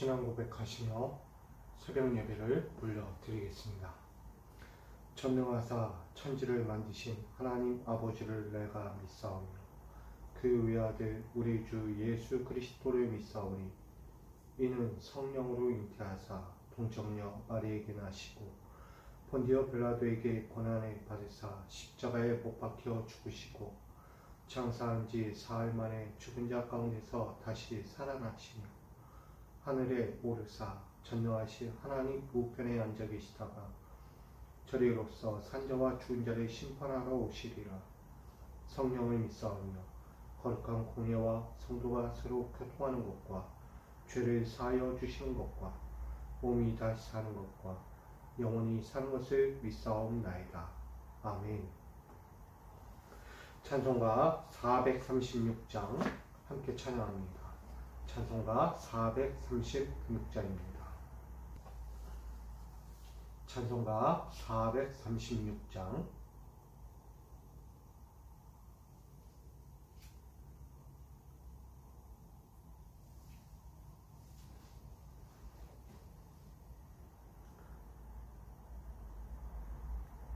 신앙 고백하시며 새벽 예배를 올려드리겠습니다. 전능하사 천지를 만드신 하나님 아버지를 내가 믿사오며 그 외아들 우리 주 예수 그리스도를 믿사오니 이는 성령으로 잉태하사 동정녀 마리에게 나시고 본디오 빌라도에게 고난을 받으사 십자가에 못 박혀 죽으시고 장사한 지 사흘 만에 죽은 자 가운데서 다시 살아나시며 하늘에 오르사 전능하신 하나님 우편에 앉아 계시다가 저리로서 산자와 죽은 자를 심판하러 오시리라. 성령을 믿사오며 거룩한 공예와 성도가 서로 교통하는 것과 죄를 사하여 주시는 것과 몸이 다시 사는 것과 영원히 사는 것을 믿사옵나이다. 아멘. 찬송가 436장 함께 찬양합니다. 찬송가 436장입니다. 찬송가 436장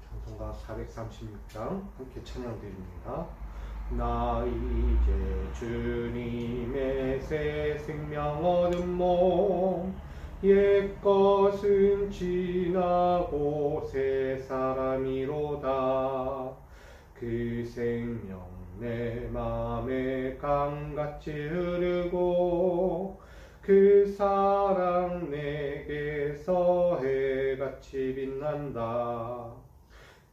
찬송가 436장 함께 찬양드립니다. 나 이제 주님의 새 생명 얻은 몸 옛것은 지나고 새 사람이로다. 그 생명 내 맘에 강같이 흐르고 그 사랑 내게서 해같이 빛난다.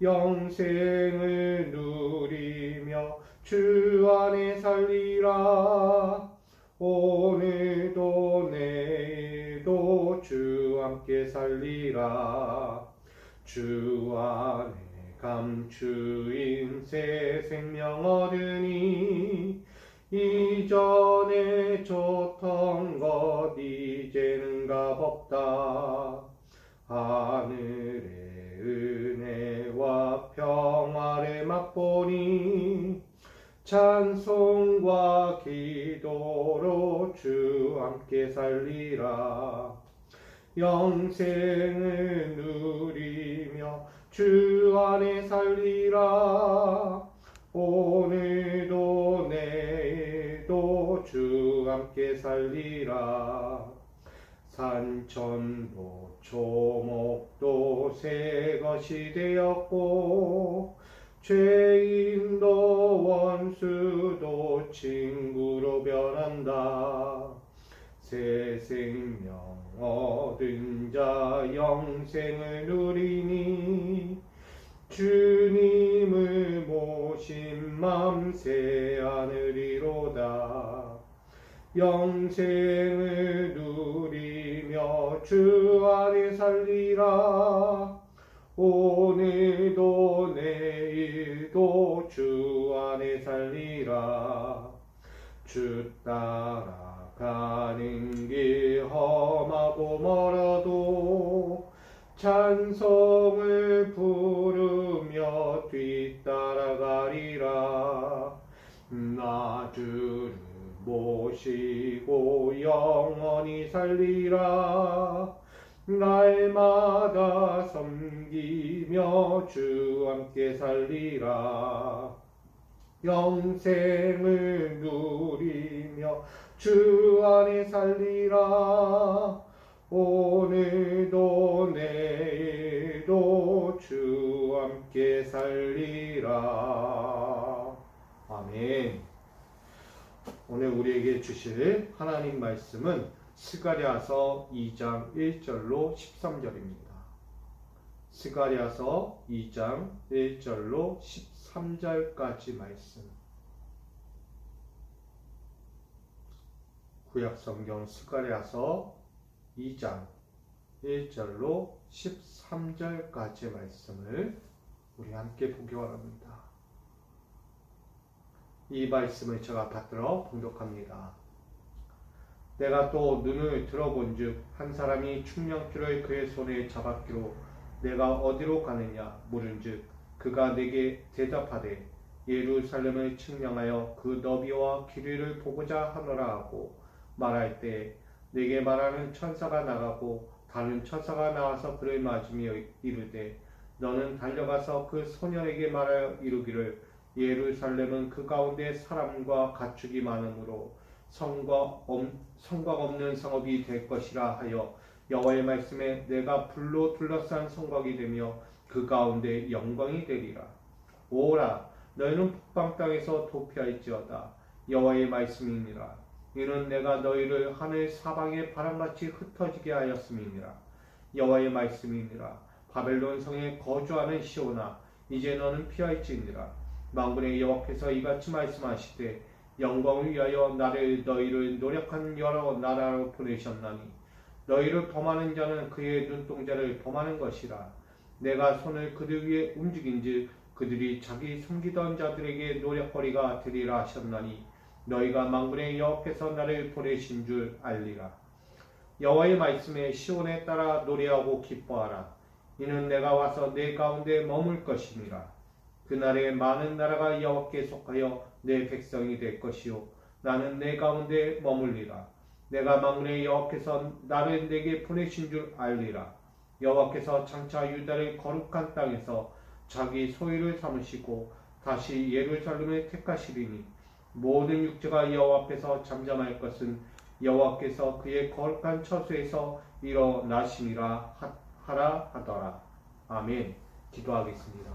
영생을 누리며 주 안에 살리라. 오늘도 내일도 주 함께 살리라. 주 안에 감추인 새 생명 얻으니 이전에 줬던 것 이제는 값없다. 하늘의 은혜와 평화를 맛보니 찬송과 기도로 주 함께 살리라. 영생을 누리며 주 안에 살리라. 오늘도 내일도 주 함께 살리라. 산천도 초목도 새 것이 되었고 죄인도 원수도 친구로 변한다. 새 생명 얻은 자 영생을 누리니 주님을 모신 맘 새 하늘이로다. 영생을 누리며 주 안에 살리라. 오늘도 내일도 주 안에 살리라. 주 따라가는 길 험하고 멀어도 찬송을 부르며 뒤따라가리라. 나 주를 모시고 영원히 살리라. 날마다 섬기며 주 함께 살리라. 영생을 누리며 주 안에 살리라. 오늘도 내일도 주 함께 살리라. 아멘. 오늘 우리에게 주실 하나님 말씀은 스가랴서 2장 1절로 13절입니다. 스가랴서 2장 1절로 13절까지 말씀. 구약성경 스가랴서 2장 1절로 13절까지 말씀을 우리 함께 보기 바랍니다. 이 말씀을 제가 받들어 봉독합니다. 내가 또 눈을 들어본즉 한 사람이 충령줄을 그의 손에 잡았기로 내가 어디로 가느냐 물은즉 그가 내게 대답하되 예루살렘을 측량하여 그 너비와 길이를 보고자 하노라 하고 말할 때 내게 말하는 천사가 나가고 다른 천사가 나와서 그를 맞으며 이르되 너는 달려가서 그 소년에게 말하여 이르기를 예루살렘은 그 가운데 사람과 가축이 많으므로 성곽 없는 성읍이 될 것이라 하여 여호와의 말씀에 내가 불로 둘러싼 성곽이 되며 그 가운데 영광이 되리라. 오라 너희는 북방 땅에서 도피할지어다. 여호와의 말씀이니라. 이는 내가 너희를 하늘 사방에 바람같이 흩어지게 하였음이니라. 여호와의 말씀이니라. 바벨론 성에 거주하는 시온아 이제 너는 피할지니라. 만군의 여호와께서 이같이 말씀하시되 영광을 위하여 너희를 노력한 여러 나라로 보내셨나니 너희를 범하는 자는 그의 눈동자를 범하는 것이라. 내가 손을 그들 위에 움직인즉 그들이 자기 섬기던 자들에게 노력거리가 되리라 하셨나니 너희가 만군의 여호와께서 나를 보내신 줄 알리라. 여호와의 말씀에 시온에 따라 노래하고 기뻐하라. 이는 내가 와서 내 가운데 머물 것이니라. 그날에 많은 나라가 여호와께 속하여 내 백성이 될 것이요 나는 내 가운데 머물리라. 내가 만군의 여호와께서 나를 내게 보내신 줄 알리라. 여호와께서 장차 유다를 거룩한 땅에서 자기 소유를 삼으시고 다시 예루살렘을 택하시리니 모든 육체가 여호와 앞에서 잠잠할 것은 여호와께서 그의 거룩한 처소에서 일어나심이라 하라 하더라. 아멘. 기도하겠습니다.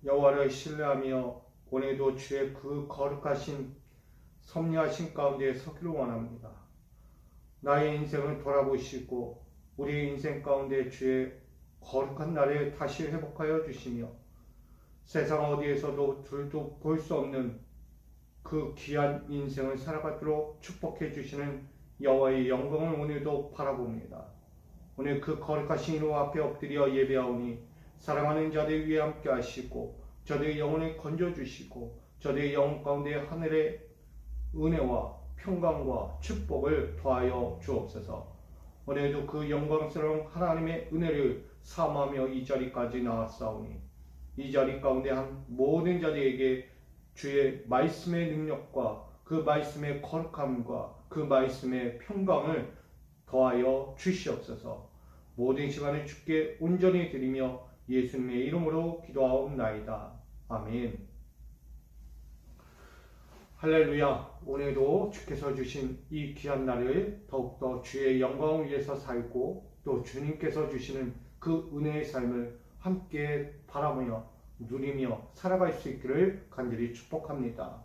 여호와를 신뢰하며 오늘도 주의 그 거룩하신 섭리하신 가운데 서기를 원합니다. 나의 인생을 돌아보시고 우리의 인생 가운데 주의 거룩한 나를 다시 회복하여 주시며 세상 어디에서도 둘도 볼 수 없는 그 귀한 인생을 살아가도록 축복해 주시는 여호와의 영광을 오늘도 바라봅니다. 오늘 그 거룩하신 이름 앞에 엎드려 예배하오니 사랑하는 자들 위에 함께 하시고 저들의 영혼을 건져주시고 저들의 영혼 가운데 하늘의 은혜와 평강과 축복을 더하여 주옵소서. 오늘도 그 영광스러운 하나님의 은혜를 사모하며 이 자리까지 나왔사오니 이 자리 가운데 한 모든 자들에게 주의 말씀의 능력과 그 말씀의 거룩함과 그 말씀의 평강을 더하여 주시옵소서. 모든 시간을 주께 온전히 드리며 예수님의 이름으로 기도하옵나이다. 아멘. 할렐루야. 오늘도 주께서 주신 이 귀한 날을 더욱더 주의 영광을 위해서 살고 또 주님께서 주시는 그 은혜의 삶을 함께 바라보며 누리며 살아갈 수 있기를 간절히 축복합니다.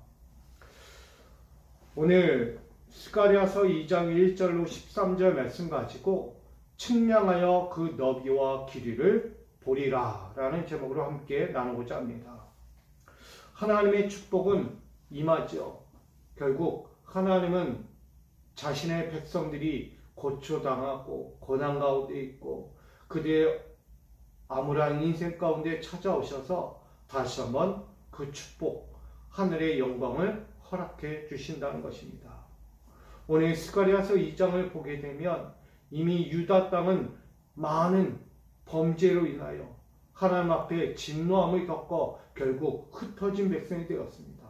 오늘 스가랴서 2장 1절로 13절 말씀 가지고 측량하여 그 너비와 길이를 보리라 라는 제목으로 함께 나누고자 합니다. 하나님의 축복은 임하죠. 결국 하나님은 자신의 백성들이 고초당하고 고난 가운데 있고 그들의 암울한 인생 가운데 찾아오셔서 다시 한번 그 축복, 하늘의 영광을 허락해 주신다는 것입니다. 오늘 스가랴서 2장을 보게 되면 이미 유다 땅은 많은 범죄로 인하여 하나님 앞에 진노함을 겪어 결국 흩어진 백성이 되었습니다.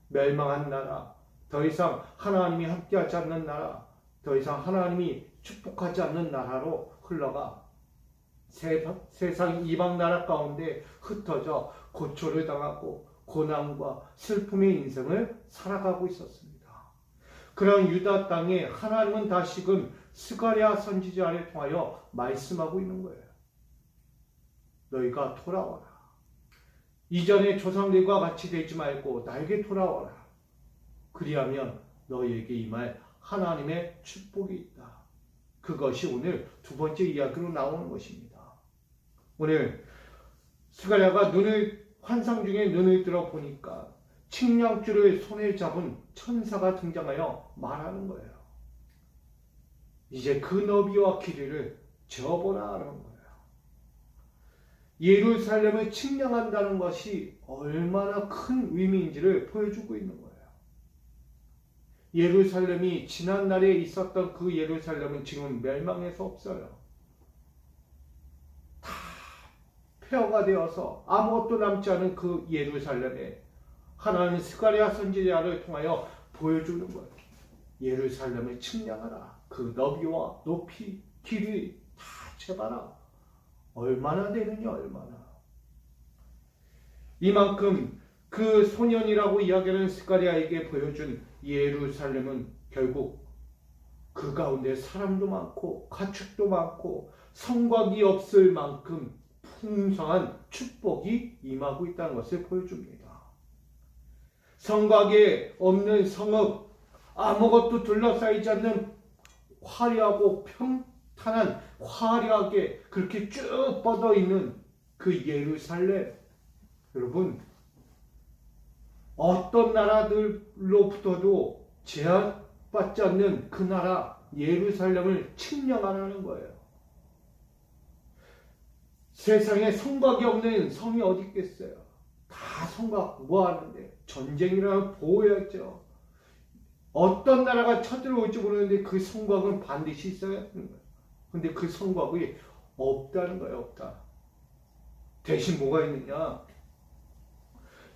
멸망한 나라, 더 이상 하나님이 함께하지 않는 나라, 더 이상 하나님이 축복하지 않는 나라로 흘러가 세상 이방 나라 가운데 흩어져 고초를 당하고 고난과 슬픔의 인생을 살아가고 있었습니다. 그런 유다 땅에 하나님은 다시금 스가랴 선지자를 통하여 말씀하고 있는 거예요. 너희가 돌아와라. 이전의 조상들과 같이 되지 말고 나에게 돌아와라. 그리하면 너희에게 임할 하나님의 축복이 있다. 그것이 오늘 두 번째 이야기로 나오는 것입니다. 오늘 스가랴가 환상 중에 눈을 들어 보니까 측량줄을 손에 잡은 천사가 등장하여 말하는 거예요. 이제 그 너비와 길이를 재어보라 하는 거예요. 예루살렘을 측량한다는 것이 얼마나 큰 의미인지를 보여주고 있는 거예요. 예루살렘이 지난날에 있었던 그 예루살렘은 지금 멸망해서 없어요. 다 폐허가 되어서 아무것도 남지 않은 그 예루살렘에 하나님 스가랴 선지자를 통하여 보여주는 거예요. 예루살렘을 측량하라. 그 너비와 높이, 길이 다 재봐라. 얼마나 되느냐, 얼마나. 이만큼 그 소년이라고 이야기하는 스가랴에게 보여준 예루살렘은 결국 그 가운데 사람도 많고 가축도 많고 성곽이 없을 만큼 풍성한 축복이 임하고 있다는 것을 보여줍니다. 성곽에 없는 성읍, 아무것도 둘러싸이지 않는 화려하고 평탄한 화려하게 그렇게 쭉 뻗어 있는 그 예루살렘, 여러분 어떤 나라들로부터도 제한받지 않는 그 나라 예루살렘을 측량하라는 거예요. 세상에 성곽이 없는 성이 어디 있겠어요? 다 성곽 뭐 하는데? 전쟁이라면 보호해야죠. 어떤 나라가 쳐들어올지 모르는데 그 성곽은 반드시 있어야 하는 거예요. 근데 그 성곽이 없다는 거예요. 없다. 대신 뭐가 있느냐?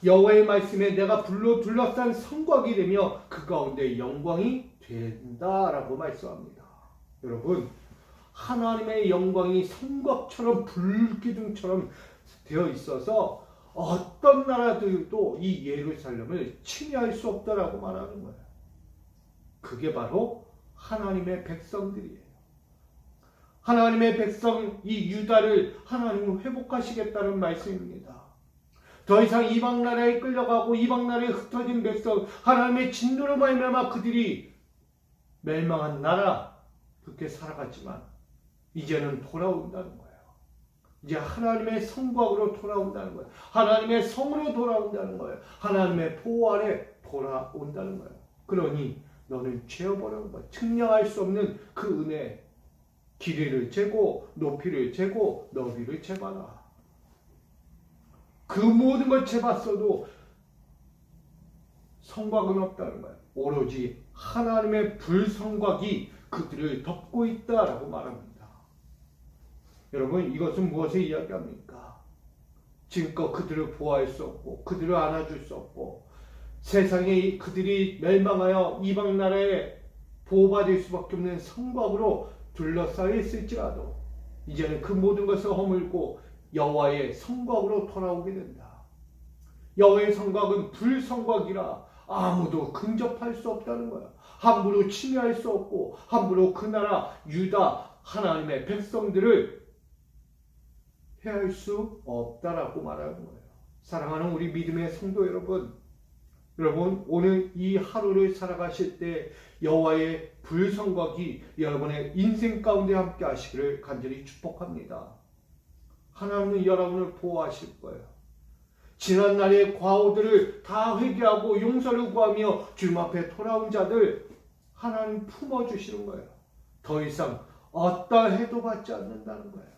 여호와의 말씀에 내가 불로 둘러싼 성곽이 되며 그 가운데 영광이 된다라고 말씀합니다. 여러분, 하나님의 영광이 성곽처럼 불기둥처럼 되어 있어서 어떤 나라들도 이 예루살렘을 침해할 수 없다라고 말하는 거예요. 그게 바로 하나님의 백성들이에요. 하나님의 백성 이 유다를 하나님은 회복하시겠다는 말씀입니다. 더 이상 이방 나라에 끌려가고 이방 나라에 흩어진 백성, 하나님의 진노로 말미암아 그들이 멸망한 나라 그렇게 살아갔지만 이제는 돌아온다는 거예요. 이제 하나님의 성곽으로 돌아온다는 거예요. 하나님의 성으로 돌아온다는 거예요. 하나님의 보호 아래 돌아온다는 거예요. 그러니 너는 죄어버리는 거예요. 측량할 수 없는 그 은혜, 길이를 재고 높이를 재고 너비를 재봐라. 그 모든 걸 재봤어도 성곽은 없다는 거예요. 오로지 하나님의 불성곽이 그들을 덮고 있다라고 말합니다. 여러분, 이것은 무엇을 이야기합니까? 지금껏 그들을 보호할 수 없고 그들을 안아줄 수 없고 세상에 그들이 멸망하여 이방 나라에 보호받을 수밖에 없는 성곽으로 둘러싸여 있을지라도 이제는 그 모든 것을 허물고 여호와의 성곽으로 돌아오게 된다. 여호와의 성곽은 불성곽이라 아무도 근접할 수 없다는 거야. 함부로 침해할 수 없고 함부로 그 나라 유다 하나님의 백성들을 해할 수 없다라고 말하는 거예요. 사랑하는 우리 믿음의 성도 여러분, 오늘 이 하루를 살아가실 때 여호와의 불성곽이 여러분의 인생 가운데 함께 하시기를 간절히 축복합니다. 하나님은 여러분을 보호하실 거예요. 지난날의 과오들을 다 회개하고 용서를 구하며 주님 앞에 돌아온 자들 하나님 품어주시는 거예요. 더 이상 어떠 해도 받지 않는다는 거예요.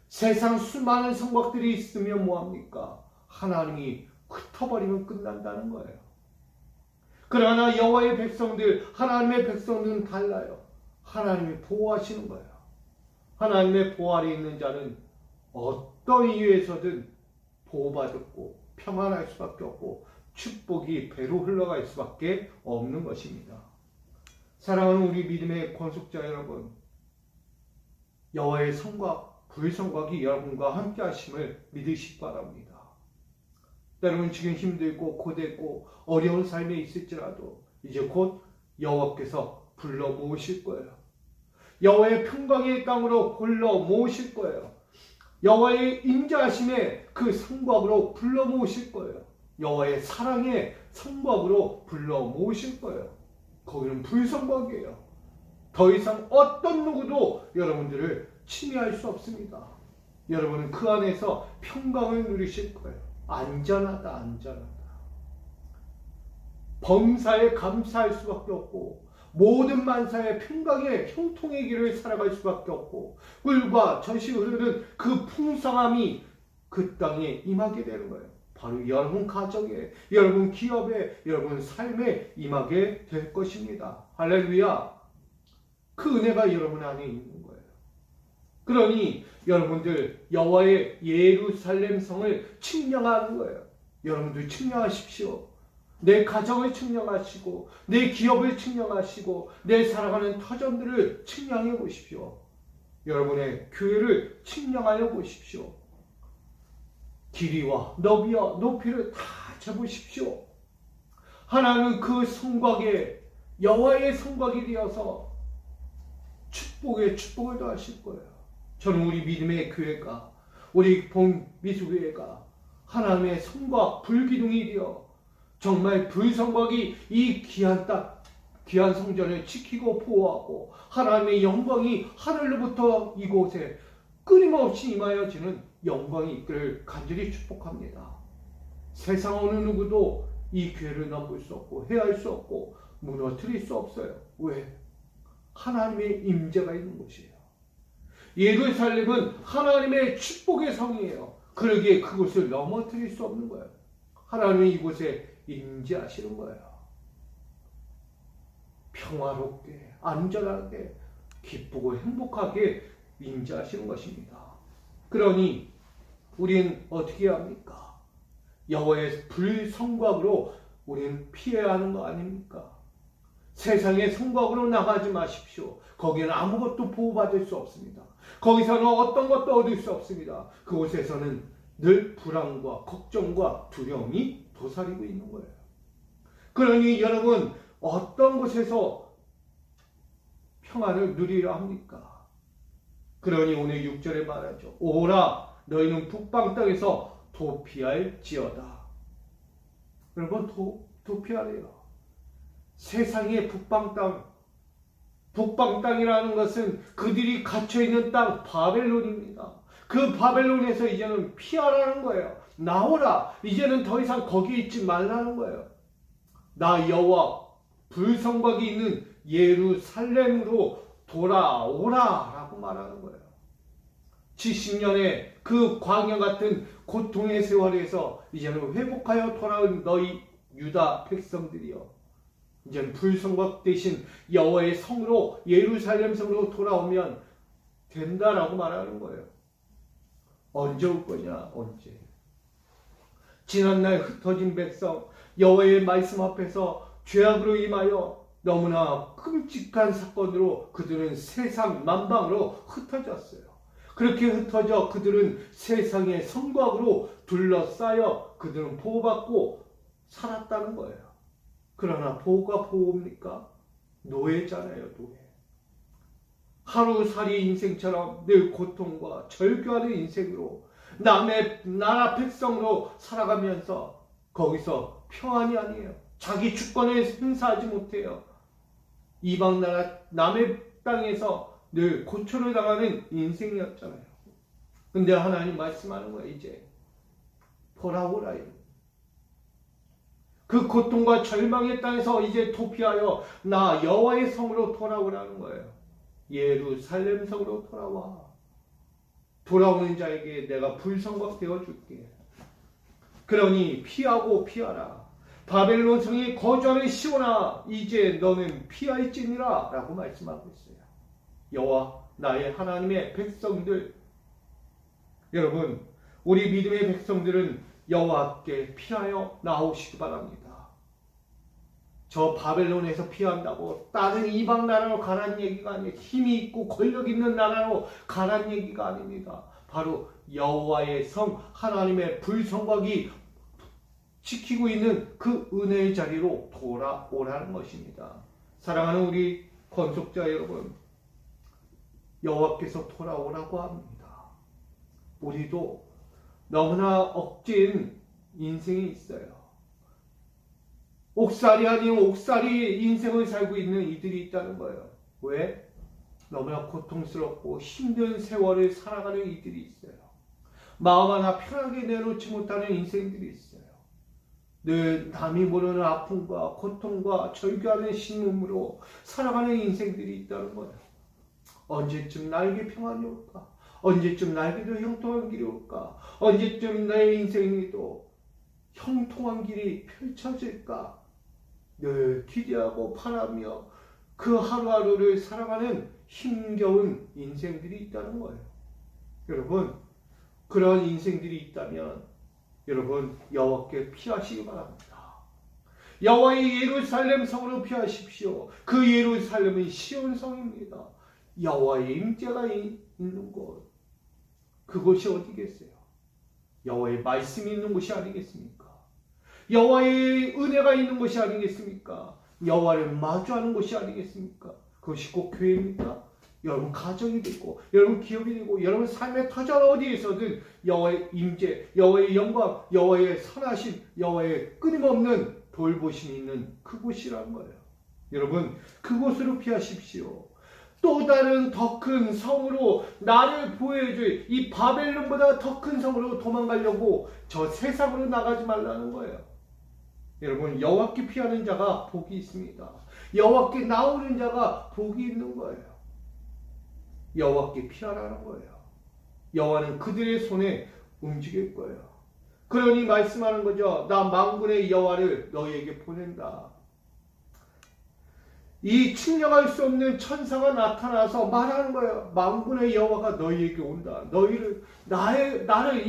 세상 수많은 성곽들이 있으면 뭐합니까? 하나님이 흩어버리면 끝난다는 거예요. 그러나 여호와의 백성들, 하나님의 백성들은 달라요. 하나님이 보호하시는 거예요. 하나님의 보호 아래 있는 자는 어떤 이유에서든 보호받고 평안할 수밖에 없고 축복이 배로 흘러갈 수밖에 없는 것입니다. 사랑하는 우리 믿음의 권속자 여러분, 여호와의 성곽, 불성곽이 여러분과 함께 하심을 믿으시기 바랍니다. 여러분 지금 힘들고 고되고 어려운 삶에 있을지라도 이제 곧 여호와께서 불러 모으실 거예요. 여호와의 평강의 땅으로 불러 모으실 거예요. 여호와의 인자하심에 그 성곽으로 불러 모으실 거예요. 여호와의 사랑의 성곽으로 불러 모으실 거예요. 거기는 불성곽이에요. 더 이상 어떤 누구도 여러분들을 침해할 수 없습니다. 여러분은 그 안에서 평강을 누리실 거예요. 안전하다, 안전하다. 범사에 감사할 수밖에 없고 모든 만사의 평강의 형통의 길을 살아갈 수밖에 없고 꿀과 젖이 흐르는 그 풍성함이 그 땅에 임하게 되는 거예요. 바로 여러분 가정에, 여러분 기업에, 여러분 삶에 임하게 될 것입니다. 할렐루야. 그 은혜가 여러분 안에 있는 거예요. 그러니 여러분들 여호와의 예루살렘 성을 측량하는 거예요. 여러분들 측량하십시오. 내 가정을 측량하시고 내 기업을 측량하시고 내 살아가는 터전들을 측량해 보십시오. 여러분의 교회를 측량하여 보십시오. 길이와 너비와 높이를 다 재보십시오. 하나님은 그 성곽에 여호와의 성곽이 되어서 축복에 축복을 더하실 거예요. 저는 우리 믿음의 교회가, 우리 미수교회가 하나님의 성곽 불기둥이 되어 정말 불성곽이 이 귀한 땅, 귀한 성전을 지키고 보호하고 하나님의 영광이 하늘로부터 이곳에 끊임없이 임하여지는 영광이 있기를 간절히 축복합니다. 세상 어느 누구도 이 교회를 넘볼 수 없고 해할 수 없고 무너뜨릴 수 없어요. 왜? 하나님의 임재가 있는 곳이에요. 예루살렘은 하나님의 축복의 성이에요. 그러기에 그곳을 넘어뜨릴 수 없는 거예요. 하나님이 이곳에 임재하시는 거예요. 평화롭게, 안전하게, 기쁘고 행복하게 임재하시는 것입니다. 그러니 우리는 어떻게 합니까? 여호와의 불성곽으로 우리는 피해야 하는 거 아닙니까? 세상의 성곽으로 나가지 마십시오. 거기는 아무것도 보호받을 수 없습니다. 거기서는 어떤 것도 얻을 수 없습니다. 그곳에서는 늘 불안과 걱정과 두려움이 도사리고 있는 거예요. 그러니 여러분, 어떤 곳에서 평안을 누리려 합니까? 그러니 오늘 6절에 말하죠. 오라, 너희는 북방 땅에서 도피할지어다. 여러분, 도피하래요. 세상의 북방 땅이라는 것은 그들이 갇혀있는 땅, 바벨론입니다. 그 바벨론에서 이제는 피하라는 거예요. 나오라. 이제는 더 이상 거기 있지 말라는 거예요. 나 여호와 불성곽이 있는 예루살렘으로 돌아오라 라고 말하는 거예요. 70년의 그 광야 같은 고통의 세월에서 이제는 회복하여 돌아온 너희 유다 백성들이여, 이제는 불성곽 대신 여호와의 성으로, 예루살렘 성으로 돌아오면 된다라고 말하는 거예요. 언제 올 거냐? 언제? 지난날 흩어진 백성, 여호와의 말씀 앞에서 죄악으로 임하여 너무나 끔찍한 사건으로 그들은 세상 만방으로 흩어졌어요. 그렇게 흩어져 그들은 세상의 성곽으로 둘러싸여 그들은 보호받고 살았다는 거예요. 그러나 보호가 보호입니까? 노예잖아요, 노예. 하루살이 인생처럼 늘 고통과 절규하는 인생으로 남의 나라 백성으로 살아가면서 거기서 평안이 아니에요. 자기 주권을 행사하지 못해요. 이방 나라 남의 땅에서 늘 고초를 당하는 인생이었잖아요. 근데 하나님 말씀하는 거예요. 이제 돌아오라. 그 고통과 절망의 땅에서 이제 도피하여 나 여호와의 성으로 돌아오라는 거예요. 예루살렘 성으로 돌아와. 돌아오는 자에게 내가 불성곽 되어줄게. 그러니 피하고 피하라. 바벨론 성에 거주하는 시온아, 이제 너는 피할지니라 라고 말씀하고 있어요. 여호와 나의 하나님의 백성들, 여러분, 우리 믿음의 백성들은 여호와께 피하여 나오시기 바랍니다. 저 바벨론에서 피한다고 다른 이방 나라로 가라는 얘기가 아니에요. 힘이 있고 권력 있는 나라로 가라는 얘기가 아닙니다. 바로 여호와의 성, 하나님의 불성곽이 지키고 있는 그 은혜의 자리로 돌아오라는 것입니다. 사랑하는 우리 건속자 여러분, 여호와께서 돌아오라고 합니다. 우리도 너무나 억진 인생이 있어요. 옥살이 아닌 옥살이 인생을 살고 있는 이들이 있다는 거예요. 왜? 너무나 고통스럽고 힘든 세월을 살아가는 이들이 있어요. 마음 하나 편하게 내놓지 못하는 인생들이 있어요. 늘 남이 모르는 아픔과 고통과 절규하는 신음으로 살아가는 인생들이 있다는 거예요. 언제쯤 나에게 평안이 올까? 언제쯤 나에게도 형통한 길이 올까? 언제쯤 내 인생에도 형통한 길이 펼쳐질까? 늘 기대하고 바라며 그 하루하루를 살아가는 힘겨운 인생들이 있다는 거예요. 여러분, 그런 인생들이 있다면 여러분 여호와께 피하시기 바랍니다. 여호와의 예루살렘 성으로 피하십시오. 그 예루살렘은 시온 성입니다. 여호와의 임재가 있는 곳, 그곳이 어디겠어요? 여호와의 말씀이 있는 곳이 아니겠습니까? 여호와의 은혜가 있는 곳이 아니겠습니까? 여호와를 마주하는 곳이 아니겠습니까? 그것이 꼭 교회입니까? 여러분 가정이 되고, 여러분 기업이 되고, 여러분 삶의 터전 어디에서든 여호와의 임재, 여호와의 영광, 여호와의 선하심, 여호와의 끊임없는 돌보심이 있는 그곳이란 거예요. 여러분 그곳으로 피하십시오. 또 다른 더 큰 성으로 나를 보호해줄 이 바벨론보다 더 큰 성으로 도망가려고 저 세상으로 나가지 말라는 거예요. 여러분 여호와께 피하는 자가 복이 있습니다. 여호와께 나오는 자가 복이 있는 거예요. 여호와께 피하라는 거예요. 여호와는 그들의 손에 움직일 거예요. 그러니 말씀하는 거죠. 나 만군의 여호와를 너희에게 보낸다. 이 측량할 수 없는 천사가 나타나서 말하는 거예요. 만군의 여호와가 너희에게 온다. 나를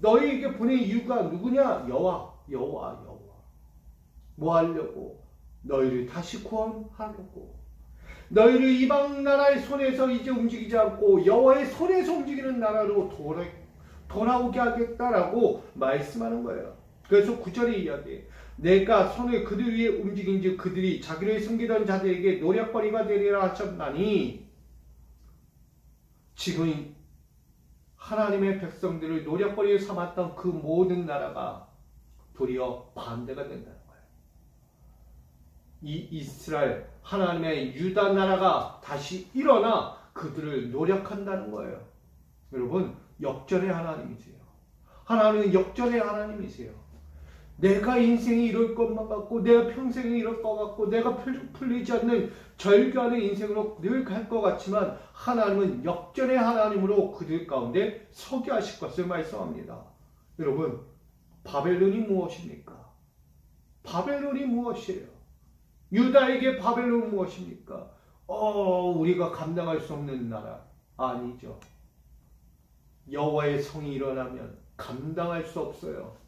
너희에게 보낸 이유가 누구냐? 여호와. 뭐 하려고? 너희를 다시 구원하려고. 너희를 이방 나라의 손에서 이제 움직이지 않고 여호와의 손에서 움직이는 나라로 돌아오게 하겠다라고 말씀하는 거예요. 그래서 9절에 이야기해. 내가 손을 그들 위에 움직인즉 그들이 자기를 숨기던 자들에게 노략거리가 되리라 하셨나니, 지금 하나님의 백성들을 노략거리에 삼았던 그 모든 나라가 도리어 반대가 된다는 거예요. 이 이스라엘 하나님의 유다 나라가 다시 일어나 그들을 노략한다는 거예요. 여러분 역전의 하나님이세요. 하나님은 역전의 하나님이세요. 내가 인생이 이럴 것만 같고, 내가 평생이 이럴 것 같고, 내가 풀리지 않는 절규하는 인생으로 늘 갈 것 같지만, 하나님은 역전의 하나님으로 그들 가운데 서게 하실 것을 말씀합니다. 여러분, 바벨론이 무엇입니까? 바벨론이 무엇이에요? 유다에게 바벨론은 무엇입니까? 우리가 감당할 수 없는 나라. 아니죠. 여호와의 성이 일어나면 감당할 수 없어요.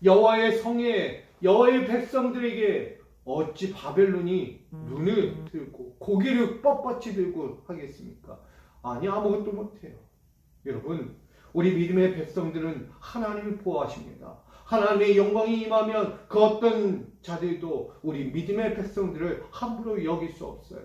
여호와의 성에, 여호와의 백성들에게 어찌 바벨론이 눈을 들고 고개를 뻣뻣이 들고 하겠습니까? 아니, 아무것도 못해요. 여러분, 우리 믿음의 백성들은 하나님을 보호하십니다. 하나님의 영광이 임하면 그 어떤 자들도 우리 믿음의 백성들을 함부로 여길 수 없어요.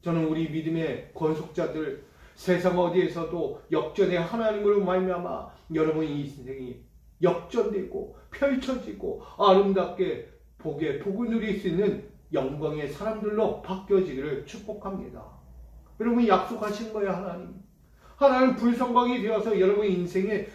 저는 우리 믿음의 권속자들, 세상 어디에서도 역전의 하나님으로 말미암아 여러분 인생이 역전되고 펼쳐지고 아름답게 복을 누릴 수 있는 영광의 사람들로 바뀌어지기를 축복합니다. 여러분 약속하신 거예요. 하나님 불성광이 되어서 여러분 인생에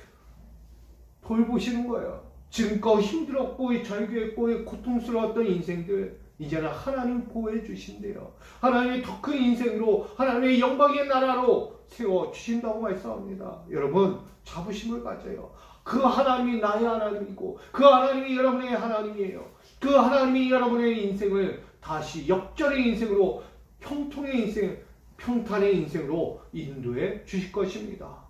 돌보시는 거예요. 지금껏 힘들었고 절규했고 고통스러웠던 인생들 이제는 하나님 보호해 주신대요. 하나님의 더 큰 인생으로 하나님의 영광의 나라로 세워주신다고 말씀합니다. 여러분 자부심을 가져요. 그 하나님이 나의 하나님이고 그 하나님이 여러분의 하나님이에요. 그 하나님이 여러분의 인생을 다시 역전의 인생으로, 형통의 인생, 평탄의 인생으로 인도해 주실 것입니다.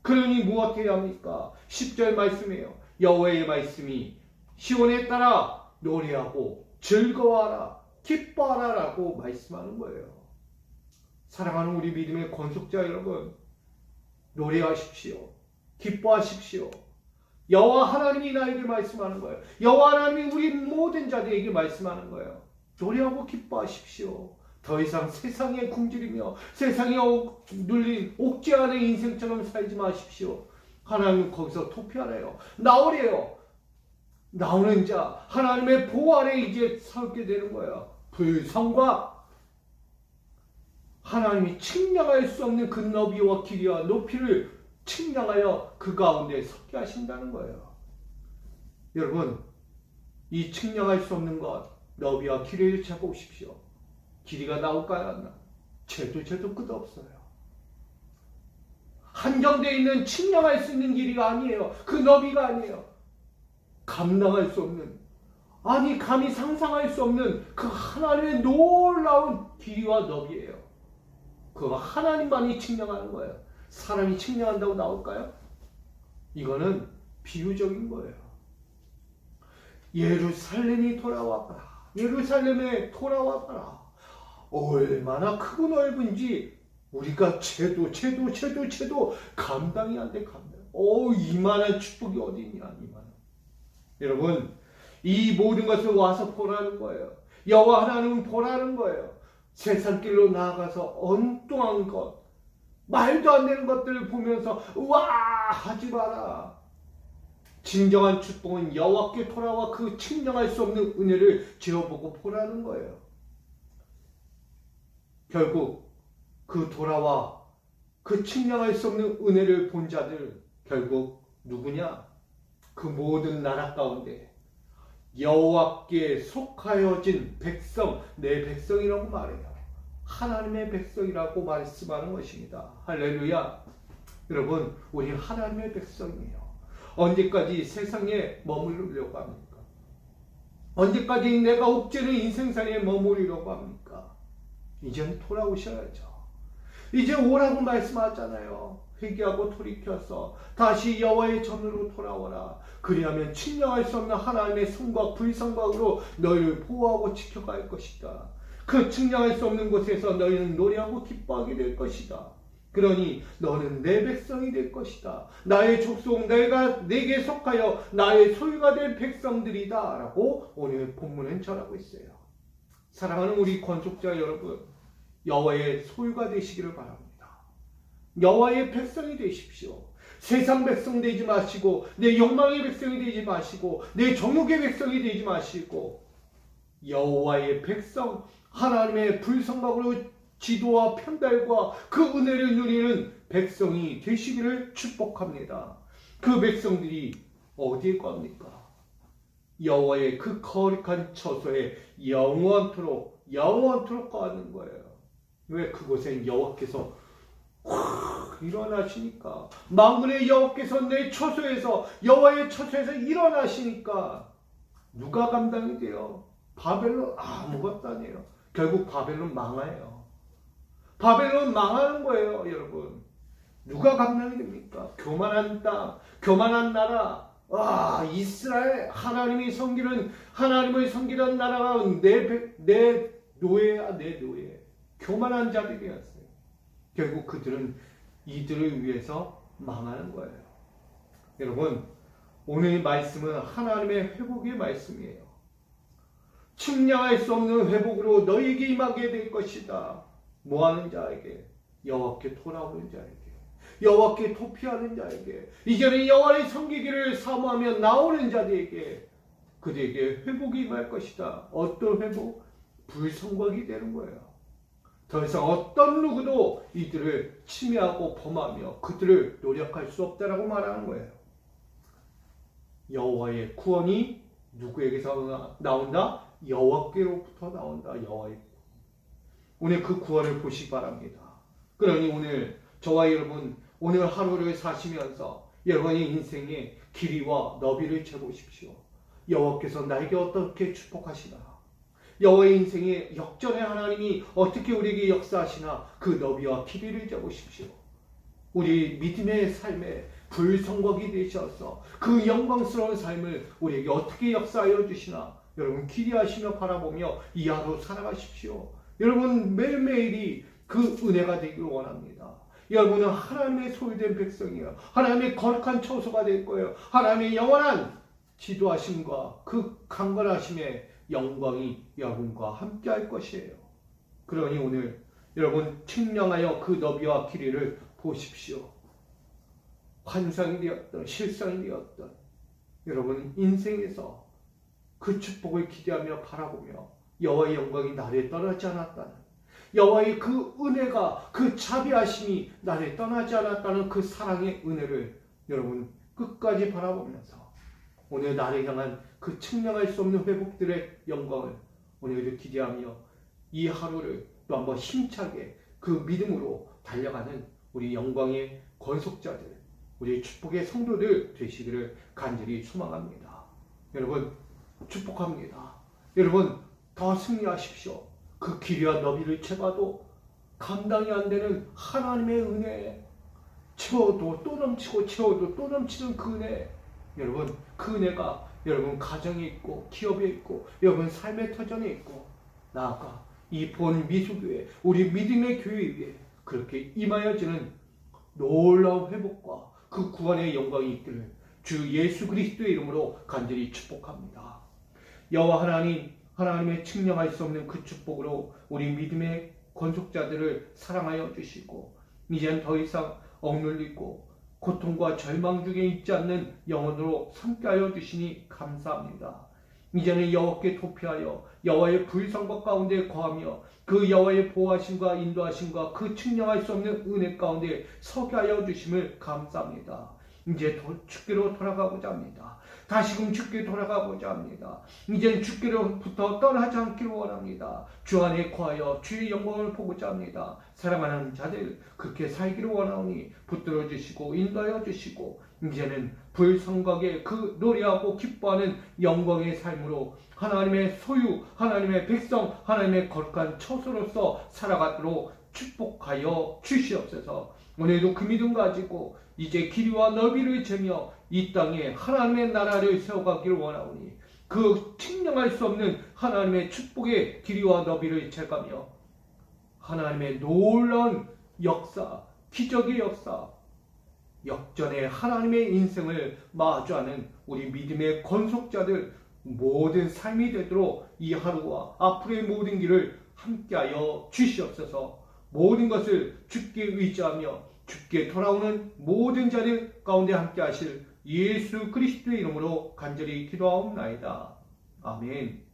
그러니 무엇해야 합니까? 10절 말씀이에요. 여호와의 말씀이 시온에 따라 노래하고 즐거워하라 기뻐하라 라고 말씀하는 거예요. 사랑하는 우리 믿음의 권속자 여러분, 노래하십시오. 기뻐하십시오. 여호와 하나님이 나에게 말씀하는 거예요. 여호와 하나님이 우리 모든 자들에게 말씀하는 거예요. 노래하고 기뻐하십시오. 더 이상 세상에 굶주리며 세상에 눌린 옥죄하는 인생처럼 살지 마십시오. 하나님은 거기서 도피하래요. 나오래요. 나오는 자 하나님의 보호 아래 이제 살게 되는 거예요. 불성과 하나님이 측량할 수 없는 그 너비와 길이와 높이를 측량하여 그 가운데 섰게 하신다는 거예요. 여러분, 이 측량할 수 없는 것, 너비와 길이를 재보십시오. 길이가 나올까요? 안 나? 재도 끝없어요. 한정되어 있는 측량할 수 있는 길이가 아니에요. 그 너비가 아니에요. 감당할 수 없는, 아니 감히 상상할 수 없는 그 하나님의 놀라운 길이와 너비예요. 그거 하나님만이 측량하는 거예요. 사람이 측량한다고 나올까요? 이거는 비유적인 거예요. 예루살렘이 돌아와봐라. 예루살렘에 돌아와봐라. 얼마나 크고 넓은지 우리가 채도 감당이 안 돼. 이만한 축복이 어디 있냐. 이만한. 여러분, 이 모든 것을 와서 보라는 거예요. 여호와 하나님은 보라는 거예요. 세상 길로 나아가서 엉뚱한 것, 말도 안 되는 것들을 보면서 와 하지 마라. 진정한 축복은 여호와께 돌아와 그 측량할 수 없는 은혜를 지어보고 보라는 거예요. 결국 그 돌아와 그 측량할 수 없는 은혜를 본 자들 결국 누구냐? 그 모든 나라 가운데 여호와께 속하여진 백성, 내 백성이라고 말해요. 하나님의 백성이라고 말씀하는 것입니다. 할렐루야. 여러분, 우리 하나님의 백성이에요. 언제까지 세상에 머무르려고 합니까? 언제까지 내가 옥죄는 인생살이에 머무르려고 합니까? 이제는 돌아오셔야죠. 이제 오라고 말씀하잖아요. 회개하고 돌이켜서 다시 여호와의 전으로 돌아오라. 그리하면 측량할 수 없는 하나님의 성과 불성각으로 너희를 보호하고 지켜갈 것이다. 그 측량할 수 없는 곳에서 너희는 노래하고 기뻐하게 될 것이다. 그러니 너는 내 백성이 될 것이다. 나의 족속, 내가 내게 속하여 나의 소유가 될 백성들이다. 라고 오늘 본문은 전하고 있어요. 사랑하는 우리 건속자 여러분, 여호와의 소유가 되시기를 바랍니다. 여호와의 백성이 되십시오. 세상 백성 되지 마시고, 내 욕망의 백성이 되지 마시고, 내 정욕의 백성이 되지 마시고, 여호와의 백성, 하나님의 불성각으로 지도와 편달과 그 은혜를 누리는 백성이 되시기를 축복합니다. 그 백성들이 어디에 겁니까? 여호와의 그 거룩한 처소에 영원토록 거하는 거예요. 왜? 그곳엔 여호와께서 일어나시니까. 만군의 여호와께서 내 처소에서, 여호와의 처소에서 일어나시니까 누가 감당이 돼요? 바벨론 아무것도 아니에요. 결국 바벨론 망해요. 바벨론 망하는 거예요. 여러분, 누가 감당이 됩니까? 교만한 땅, 교만한 나라. 이스라엘, 하나님을 섬기는 나라가 내 노예야. 내 노예. 교만한 자들이었어요. 결국 그들은 이들을 위해서 망하는 거예요. 여러분, 오늘 말씀은 하나님의 회복의 말씀이에요. 측량할 수 없는 회복으로 너희에게 임하게 될 것이다. 뭐하는 자에게? 여호와께 돌아오는 자에게, 여호와께 도피하는 자에게, 이전에 여호와의 섬기기를 사모하며 나오는 자들에게, 그들에게 회복이 임할 것이다. 어떤 회복? 불성각이 되는 거예요. 더 이상 어떤 누구도 이들을 침해하고 범하며 그들을 노력할 수 없다라고 말하는 거예요. 여호와의 구원이 누구에게서 나온다? 여호와께로부터 나온다. 여호와의 구원. 오늘 그 구원을 보시기 바랍니다. 그러니 오늘 저와 여러분, 오늘 하루를 사시면서 여러분의 인생의 길이와 너비를 재보십시오. 여호와께서 나에게 어떻게 축복하시나? 여호와의 인생의 역전의 하나님이 어떻게 우리에게 역사하시나? 그 너비와 길이를 재보십시오. 우리 믿음의 삶에 불성각이 되셔서 그 영광스러운 삶을 우리에게 어떻게 역사하여 주시나? 여러분, 기대하시며 바라보며 이 하루 살아가십시오. 여러분, 매일매일이 그 은혜가 되기를 원합니다. 여러분은 하나님의 소유된 백성이에요. 하나님의 거룩한 처소가 될 거예요. 하나님의 영원한 지도하심과 그 강건하심의 영광이 여러분과 함께 할 것이에요. 그러니 오늘 여러분 측량하여 그 너비와 길이를 보십시오. 환상이 되었던 실상이 되었던 여러분 인생에서 그 축복을 기대하며 바라보며 여호와의 영광이 나를 떠나지 않았다는, 여호와의 그 은혜가, 그 자비하심이 나를 떠나지 않았다는 그 사랑의 은혜를 여러분 끝까지 바라보면서 오늘 나를 향한 그 측량할 수 없는 회복들의 영광을 오늘도 기대하며 이 하루를 또 한번 힘차게 그 믿음으로 달려가는 우리 영광의 권속자들, 우리 축복의 성도들 되시기를 간절히 소망합니다. 여러분 축복합니다. 여러분 더 승리하십시오. 그 길이와 너비를 채봐도 감당이 안 되는 하나님의 은혜, 채워도 또 넘치고 채워도 또 넘치는 그 은혜, 여러분 그 은혜가 여러분 가정에 있고 기업에 있고 여러분 삶의 터전에 있고 나아가 이 본 미수교회 우리 믿음의 교회 위에 그렇게 임하여지는 놀라운 회복과 그 구원의 영광이 있기를 주 예수 그리스도의 이름으로 간절히 축복합니다. 여호와 하나님의 측량할 수 없는 그 축복으로 우리 믿음의 건속자들을 사랑하여 주시고 이젠 더 이상 억눌리고 고통과 절망 중에 있지 않는 영혼으로 삼게하여 주시니 감사합니다. 이제는 여호와께 도피하여 여호와의 불성과 가운데 거하며 그 여호와의 보호하심과 인도하심과 그 측량할 수 없는 은혜 가운데 서게 하여 주심을 감사합니다. 이제 주께로 돌아가고자 합니다. 다시금 주께 돌아가고자 합니다. 이젠 주께로부터 떠나지 않기를 원합니다. 주 안에 거하여 주의 영광을 보고자 합니다. 사랑하는 자들 그렇게 살기를 원하오니 붙들어 주시고 인도하여 주시고 이제는 불성각에 그 노래하고 기뻐하는 영광의 삶으로 하나님의 소유, 하나님의 백성, 하나님의 거룩한 처소로서 살아가도록 축복하여 주시옵소서. 오늘도 그 믿음 가지고 이제 길이와 너비를 재며 이 땅에 하나님의 나라를 세워가기를 원하오니 그 측량할 수 없는 하나님의 축복의 길이와 너비를 재가며 하나님의 놀라운 역사, 기적의 역사, 역전의 하나님의 인생을 마주하는 우리 믿음의 건속자들 모든 삶이 되도록 이 하루와 앞으로의 모든 길을 함께하여 주시옵소서. 모든 것을 주께 의지하며 주께 돌아오는 모든 자들 가운데 함께 하실 예수 그리스도의 이름으로 간절히 기도하옵나이다. 아멘.